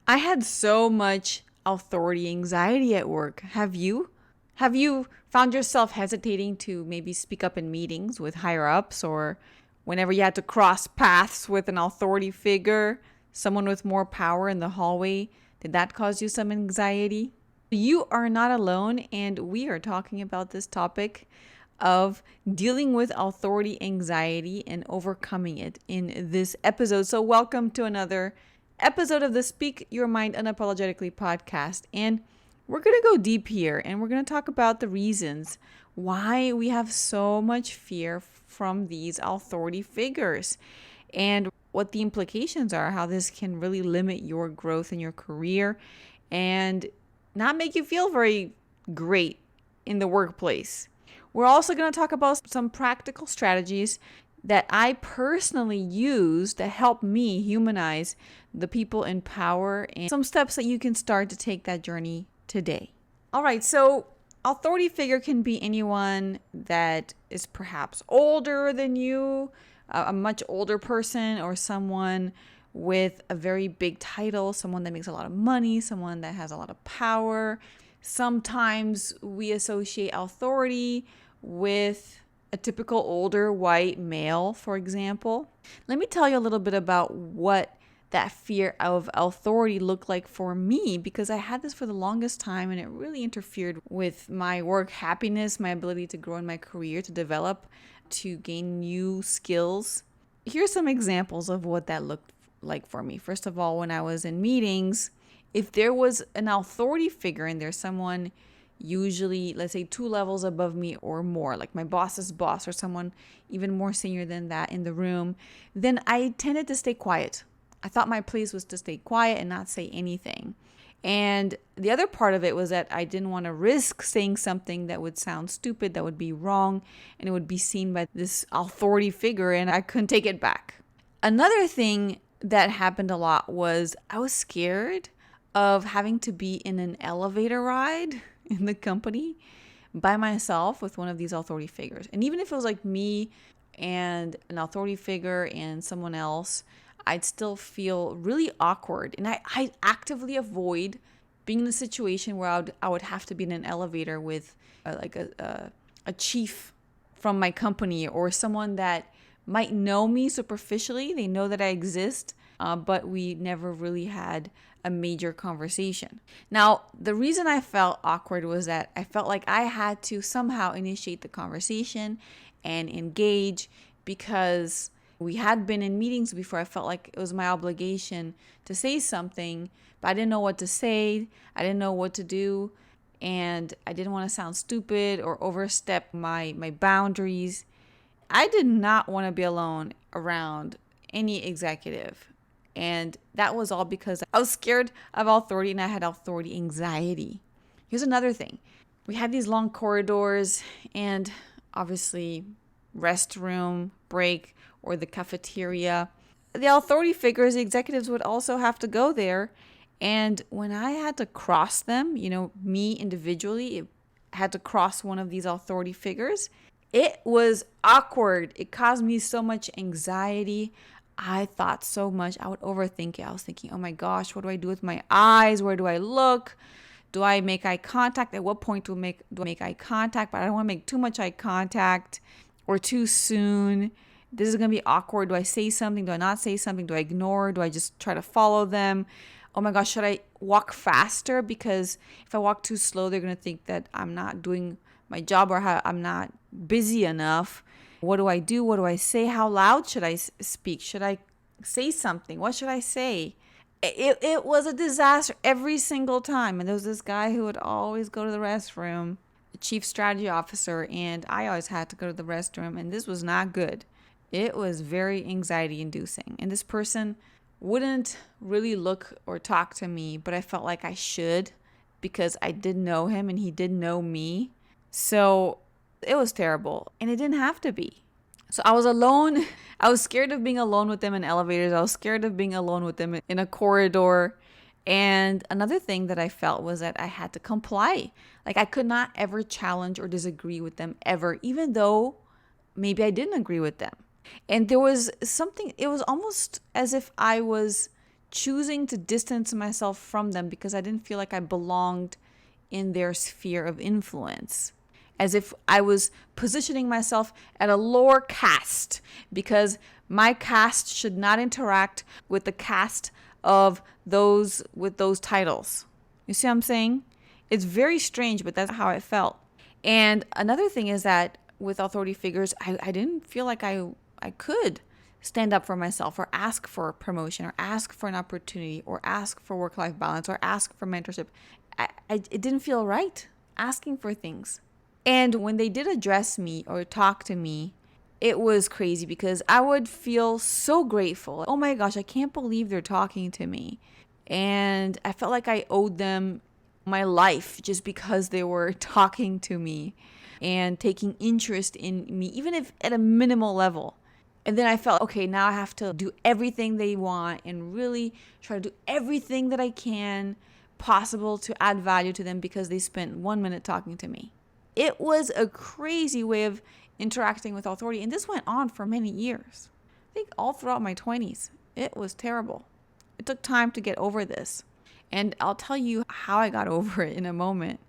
I had so much authority anxiety at work. Have you? Have you found yourself hesitating to maybe speak up in meetings with higher ups or whenever you had to cross paths with an authority figure, someone with more power in the hallway? Did that cause you some anxiety? You are not alone, and we are talking about this topic of dealing with authority anxiety and overcoming it in this episode. So, welcome to another episode of the Speak Your Mind Unapologetically podcast. And we're going to go deep here and we're going to talk about the reasons why we have so much fear from these authority figures and what the implications are, how this can really limit your growth in your career and not make you feel very great in the workplace. We're also going to talk about some practical strategies that I personally use to help me humanize the people in power and some steps that you can start to take that journey today. All right, so authority figure can be anyone that is perhaps older than you, a much older person, or someone with a very big title, someone that makes a lot of money, someone that has a lot of power. Sometimes we associate authority with a typical older white male, for example. Let me tell you a little bit about what that fear of authority looked like for me, because I had this for the longest time and it really interfered with my work happiness, my ability to grow in my career, to develop, to gain new skills. Here's some examples of what that looked like for me. First of all, when I was in meetings, if there was an authority figure and there's someone usually, let's say, 2 levels above me or more, like my boss's boss or someone even more senior than that in the room, then I tended to stay quiet. I thought my place was to stay quiet and not say anything. And the other part of it was that I didn't want to risk saying something that would sound stupid, that would be wrong, and it would be seen by this authority figure, and I couldn't take it back. Another thing that happened a lot was I was scared of having to be in an elevator ride in the company by myself with one of these authority figures. And even if it was like me and an authority figure and someone else, I'd still feel really awkward. And I actively avoid being in a situation where I would have to be in an elevator with a chief from my company or someone that might know me superficially. They know that I exist, but we never really had a major conversation. Now, the reason I felt awkward was that I felt like I had to somehow initiate the conversation and engage, because we had been in meetings before. I felt like it was my obligation to say something, but I didn't know what to say. I didn't know what to do, and I didn't want to sound stupid or overstep my boundaries. I did not want to be alone around any executive. And that was all because I was scared of authority and I had authority anxiety. Here's another thing. We had these long corridors and obviously restroom break or the cafeteria. The authority figures, the executives would also have to go there. And when I had to cross them, me individually had to cross one of these authority figures, it was awkward. It caused me so much anxiety. I thought so much. I would overthink it. I was thinking, oh my gosh, what do I do with my eyes? Where do I look? Do I make eye contact? At what point do I make eye contact? But I don't want to make too much eye contact or too soon. This is going to be awkward. Do I say something? Do I not say something? Do I ignore? Do I just try to follow them? Oh my gosh, should I walk faster? Because if I walk too slow, they're going to think that I'm not doing my job or I'm not busy enough. What do I do? What do I say? How loud should I speak? Should I say something? What should I say? It was a disaster every single time. And there was this guy who would always go to the restroom, the chief strategy officer, and I always had to go to the restroom, and this was not good. It was very anxiety inducing. And this person wouldn't really look or talk to me, but I felt like I should because I did know him and he did know me. So it was terrible, and it didn't have to be. So I was alone. I was scared of being alone with them in elevators. I was scared of being alone with them in a corridor. And another thing that I felt was that I had to comply. Like I could not ever challenge or disagree with them ever, even though maybe I didn't agree with them. And there was something, it was almost as if I was choosing to distance myself from them because I didn't feel like I belonged in their sphere of influence. As if I was positioning myself at a lower caste because my caste should not interact with the caste of those with those titles. You see what I'm saying? It's very strange, but that's how I felt. And another thing is that with authority figures, I didn't feel like I could stand up for myself or ask for a promotion or ask for an opportunity or ask for work-life balance or ask for mentorship. It didn't feel right asking for things. And when they did address me or talk to me, it was crazy because I would feel so grateful. Oh my gosh, I can't believe they're talking to me. And I felt like I owed them my life just because they were talking to me and taking interest in me, even if at a minimal level. And then I felt, okay, now I have to do everything they want and really try to do everything that I can possible to add value to them because they spent 1 minute talking to me. It was a crazy way of interacting with authority. And this went on for many years. I think all throughout my 20s. It was terrible. It took time to get over this. And I'll tell you how I got over it in a moment.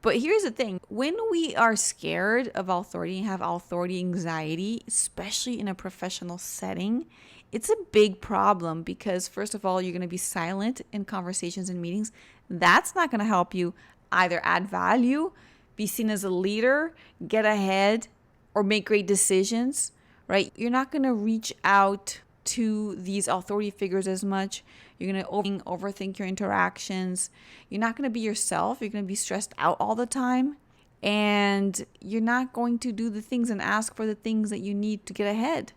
But here's the thing. When we are scared of authority and have authority anxiety, especially in a professional setting, it's a big problem because, first of all, you're going to be silent in conversations and meetings. That's not going to help you either add value, be seen as a leader, get ahead, or make great decisions, right? You're not going to reach out to these authority figures as much. You're going to overthink your interactions. You're not going to be yourself. You're going to be stressed out all the time. And you're not going to do the things and ask for the things that you need to get ahead.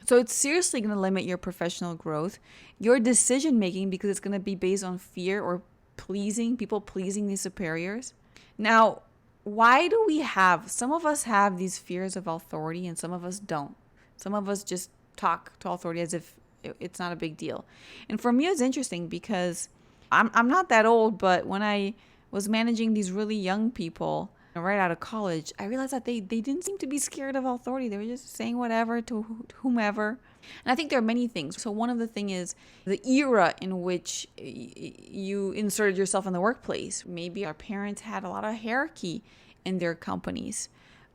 So it's seriously going to limit your professional growth, your decision making, because it's going to be based on fear or people pleasing these superiors. Now, why do some of us have these fears of authority and some of us don't? Some of us just talk to authority as if it's not a big deal. And for me, it's interesting because I'm not that old, but when I was managing these really young people right out of college, I realized that they didn't seem to be scared of authority. They were just saying whatever to whomever. And I think there are many things. So one of the things is the era in which you inserted yourself in the workplace. Maybe our parents had a lot of hierarchy in their companies.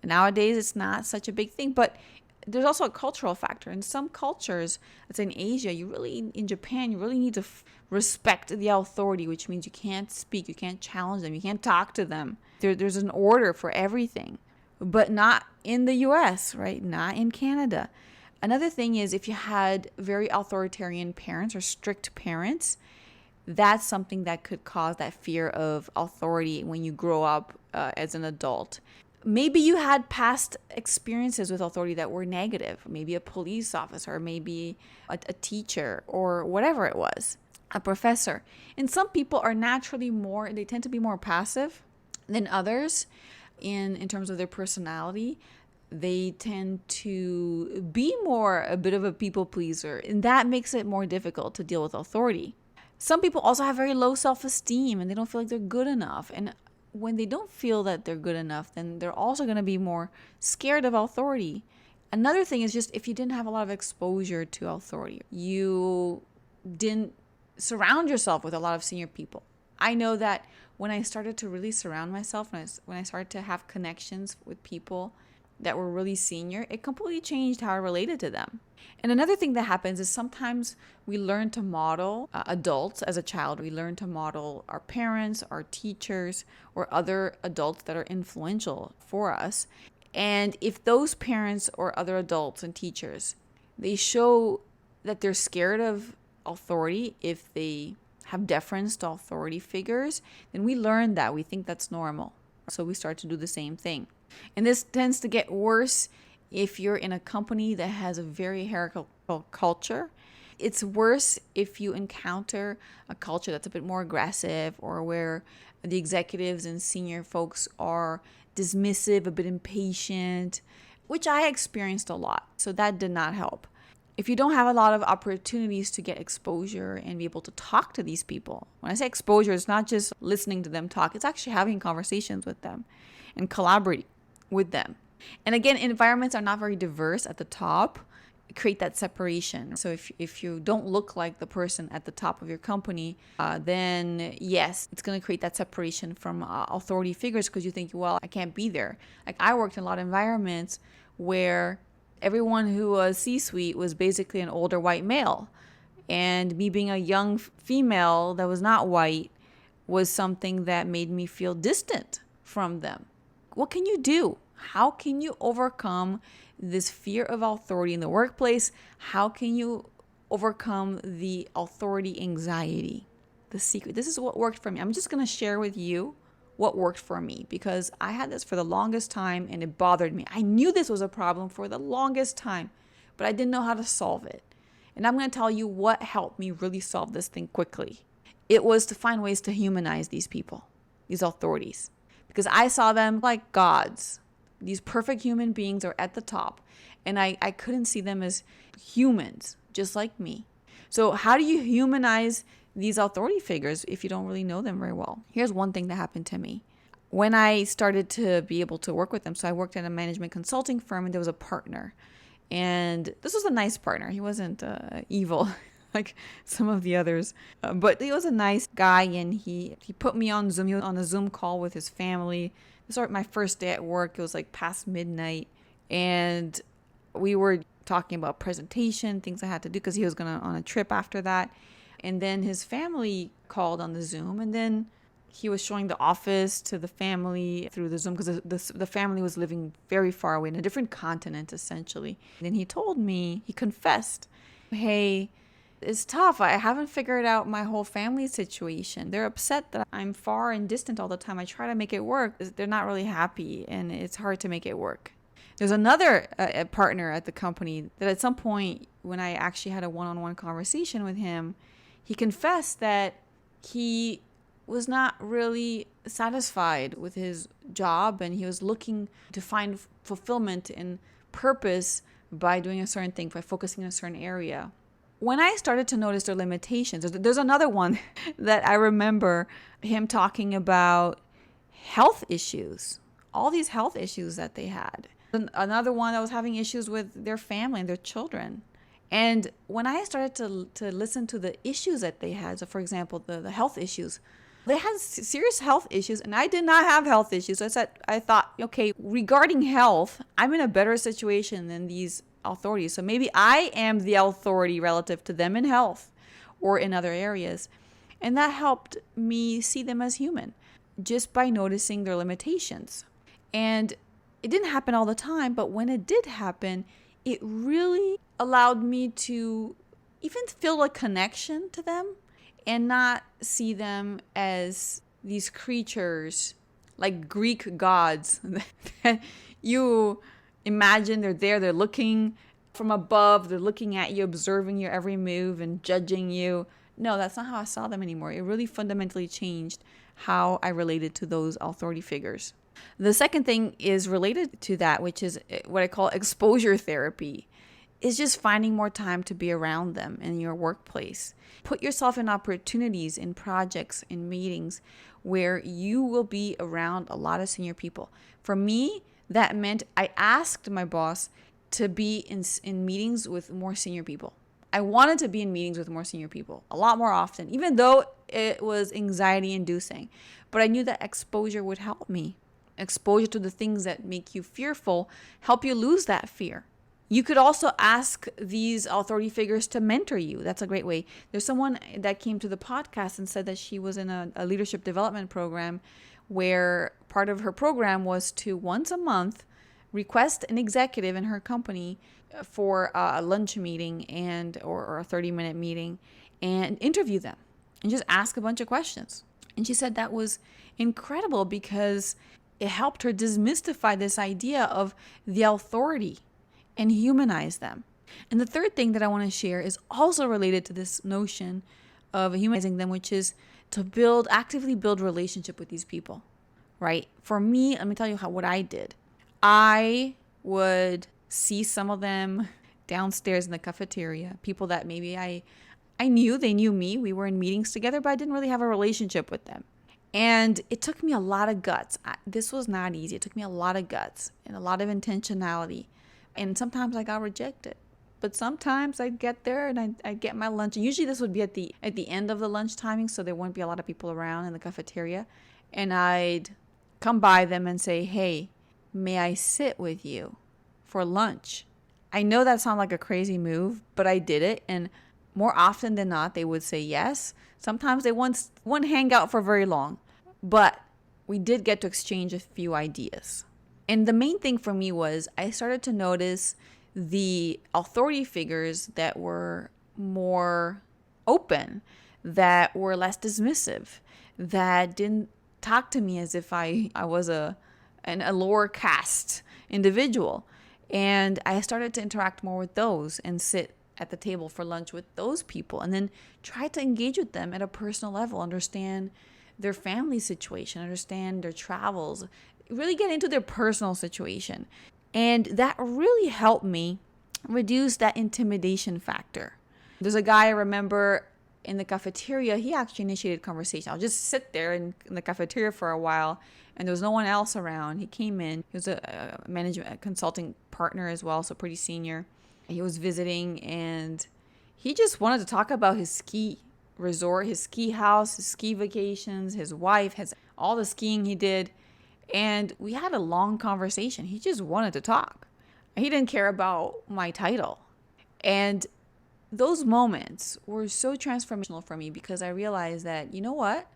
Nowadays, it's not such a big thing, but there's also a cultural factor. In some cultures, let's say in Asia, in Japan, you really need to respect the authority, which means you can't speak, you can't challenge them, you can't talk to them. There's an order for everything, but not in the US, right? Not in Canada. Another thing is if you had very authoritarian parents or strict parents, that's something that could cause that fear of authority when you grow up as an adult. Maybe you had past experiences with authority that were negative. Maybe a police officer, maybe a teacher, or whatever it was, a professor. And some people are naturally they tend to be more passive than others in terms of their personality. They tend to be a bit of a people pleaser, and that makes it more difficult to deal with authority. Some people also have very low self-esteem and they don't feel like they're good enough. And when they don't feel that they're good enough, then they're also going to be more scared of authority. Another thing is just if you didn't have a lot of exposure to authority, you didn't surround yourself with a lot of senior people. I know that when I started to really surround myself, when I started to have connections with people that were really senior, it completely changed how I related to them. And another thing that happens is sometimes we learn to model adults as a child. We learn to model our parents, our teachers, or other adults that are influential for us. And if those parents or other adults and teachers, they show that they're scared of authority, if they have deference to authority figures, then we learn that. We think that's normal. So we start to do the same thing. And this tends to get worse if you're in a company that has a very hierarchical culture. It's worse if you encounter a culture that's a bit more aggressive or where the executives and senior folks are dismissive, a bit impatient, which I experienced a lot. So that did not help. If you don't have a lot of opportunities to get exposure and be able to talk to these people, when I say exposure, it's not just listening to them talk, it's actually having conversations with them and collaborating with them. And again, environments are not very diverse at the top. create that separation. So if you don't look like the person at the top of your company, then yes, it's going to create that separation from authority figures, because you think, well, I can't be there. Like, I worked in a lot of environments where everyone who was C-suite was basically an older white male. And me being a young female that was not white was something that made me feel distant from them. What can you do? How can you overcome this fear of authority in the workplace? How can you overcome the authority anxiety? The secret. This is what worked for me. I'm just going to share with you what worked for me, because I had this for the longest time and it bothered me. I knew this was a problem for the longest time, but I didn't know how to solve it. And I'm going to tell you what helped me really solve this thing quickly. It was to find ways to humanize these people, these authorities, because I saw them like gods. These perfect human beings are at the top, and I couldn't see them as humans, just like me. So how do you humanize these authority figures if you don't really know them very well? Here's one thing that happened to me. When I started to be able to work with them, so I worked at a management consulting firm, and there was a partner. And this was a nice partner. He wasn't evil like some of the others, but he was a nice guy, and he put me on Zoom. He was on a Zoom call with his family. This was my first day at work. It was like past midnight, and we were talking about presentation, things I had to do, because he was going on a trip after that. And then his family called on the Zoom, and then he was showing the office to the family through the Zoom, because the family was living very far away in a different continent, essentially. And then he told me, he confessed, hey, it's tough. I haven't figured out my whole family situation. They're upset that I'm far and distant all the time. I try to make it work. They're not really happy, and it's hard to make it work. There's another partner at the company that at some point, when I actually had a one-on-one conversation with him, he confessed that he was not really satisfied with his job, and he was looking to find fulfillment and purpose by doing a certain thing, by focusing in a certain area. When I started to notice their limitations, there's another one that I remember him talking about health issues, all these health issues that they had. Another one that was having issues with their family and their children. And when I started to listen to the issues that they had, so for example, the health issues, they had serious health issues, and I did not have health issues. So I thought, okay, regarding health, I'm in a better situation than these authorities. So maybe I am the authority relative to them in health or in other areas. And that helped me see them as human just by noticing their limitations. And it didn't happen all the time, but when it did happen, it really allowed me to even feel a connection to them and not see them as these creatures like Greek gods that you imagine they're looking from above, they're looking at you, observing your every move and judging you. No, that's not how I saw them anymore. It really fundamentally changed how I related to those authority figures. The second thing is related to that, which is what I call exposure therapy. Is just finding more time to be around them in your workplace. Put yourself in opportunities, in projects, in meetings where you will be around a lot of senior people. For me, that meant I asked my boss to be in meetings with more senior people. I wanted to be in meetings with more senior people a lot more often, even though it was anxiety inducing. But I knew that exposure would help me. Exposure to the things that make you fearful help you lose that fear. You could also ask these authority figures to mentor you. That's a great way. There's someone that came to the podcast and said that she was in a leadership development program where part of her program was to once a month request an executive in her company for a lunch meeting or a 30-minute meeting and interview them and just ask a bunch of questions. And she said that was incredible because it helped her demystify this idea of the authority and humanize them. And the third thing that I want to share is also related to this notion of humanizing them, which is to actively build relationship with these people, right? For me, let me tell you what I did. I would see some of them downstairs in the cafeteria, people that maybe I knew, they knew me. We were in meetings together, but I didn't really have a relationship with them. And it took me a lot of guts. This was not easy. It took me a lot of guts and a lot of intentionality. And sometimes I got rejected. but sometimes I'd get there and I'd get my lunch. And usually this would be at the end of the lunch timing, so there wouldn't be a lot of people around in the cafeteria. And I'd come by them and say, hey, may I sit with you for lunch? I know that sounds like a crazy move, but I did it. And more often than not, they would say yes. Sometimes they wouldn't hang out for very long, but we did get to exchange a few ideas. And the main thing for me was I started to notice the authority figures that were more open, that were less dismissive, that didn't talk to me as if I was a lower caste individual. And I started to interact more with those and sit at the table for lunch with those people, and then try to engage with them at a personal level, understand their family situation, understand their travels, really get into their personal situation. And that really helped me reduce that intimidation factor. There's a guy I remember in the cafeteria, he actually initiated conversation. I'll just sit there in the cafeteria for a while, and there was no one else around. He came in. He was a management consulting partner as well, so pretty senior. He was visiting, and he just wanted to talk about his ski resort, his ski house, his ski vacations, his wife, has all the skiing he did. And we had a long conversation. He just wanted to talk. He didn't care about my title. And those moments were so transformational for me, because I realized that, you know what?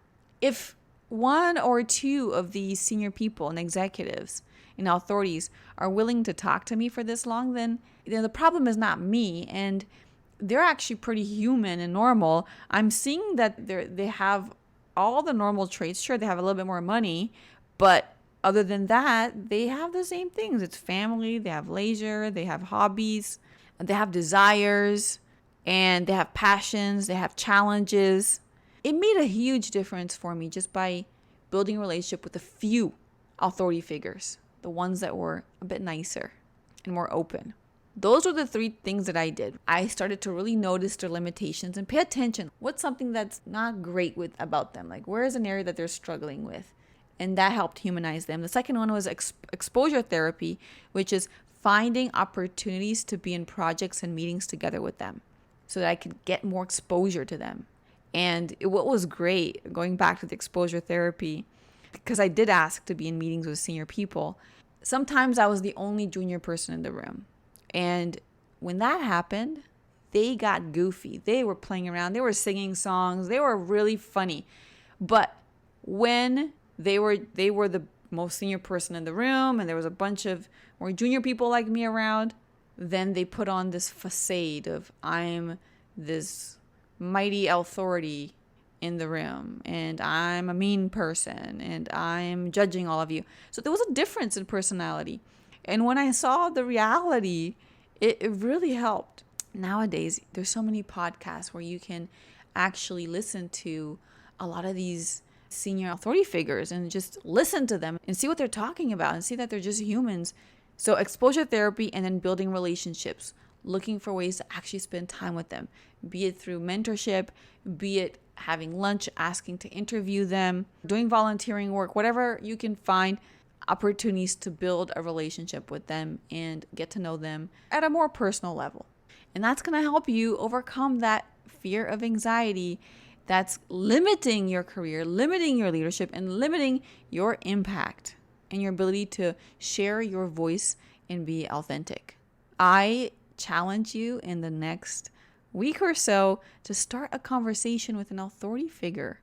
If one or two of these senior people and executives and authorities are willing to talk to me for this long, then the problem is not me. And they're actually pretty human and normal. I'm seeing that they have all the normal traits. Sure, they have a little bit more money, but other than that, they have the same things. It's family, they have leisure, they have hobbies, they have desires, and they have passions, they have challenges. It made a huge difference for me just by building a relationship with a few authority figures, the ones that were a bit nicer and more open. Those are the three things that I did. I started to really notice their limitations and pay attention. What's something that's not great about them? Like, where is an area that they're struggling with? And that helped humanize them. The second one was exposure therapy, which is finding opportunities to be in projects and meetings together with them so that I could get more exposure to them. And what was great, going back to the exposure therapy, because I did ask to be in meetings with senior people, sometimes I was the only junior person in the room. And when that happened, they got goofy. They were playing around. They were singing songs. They were really funny. But when they were the most senior person in the room, and there was a bunch of more junior people like me around, then they put on this facade of, I'm this mighty authority in the room, and I'm a mean person, and I'm judging all of you. So there was a difference in personality. And when I saw the reality, it really helped. Nowadays, there's so many podcasts where you can actually listen to a lot of these senior authority figures and just listen to them and see what they're talking about and see that they're just humans. So exposure therapy, and then building relationships, looking for ways to actually spend time with them, be it through mentorship, be it having lunch, asking to interview them, doing volunteering work, whatever you can find opportunities to build a relationship with them and get to know them at a more personal level. And that's going to help you overcome that fear of anxiety that's limiting your career, limiting your leadership, and limiting your impact and your ability to share your voice and be authentic. I challenge you in the next week or so to start a conversation with an authority figure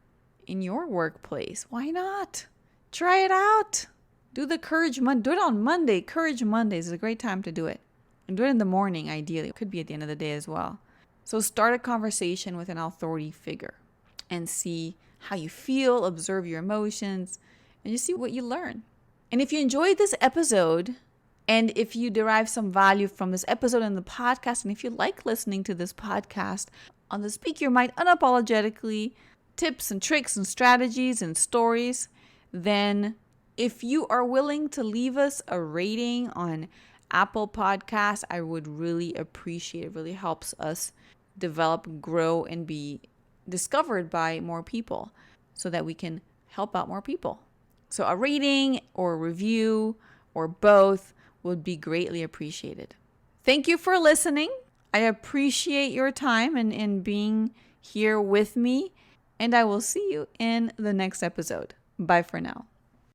in your workplace. Why not? Try it out. Do the Courage Monday. Do it on Monday. Courage Mondays is a great time to do it. And do it in the morning, ideally. It could be at the end of the day as well. So start a conversation with an authority figure and see how you feel, observe your emotions, and just see what you learn. And if you enjoyed this episode, and if you derive some value from this episode in the podcast, and if you like listening to this podcast on the Speak Your Mind Unapologetically, tips and tricks and strategies and stories, then if you are willing to leave us a rating on Apple Podcasts, I would really appreciate it. It really helps us develop, grow, and be discovered by more people so that we can help out more people. So a rating or a review or both would be greatly appreciated. Thank you for listening. I appreciate your time and being here with me, and I will see you in the next episode. Bye for now.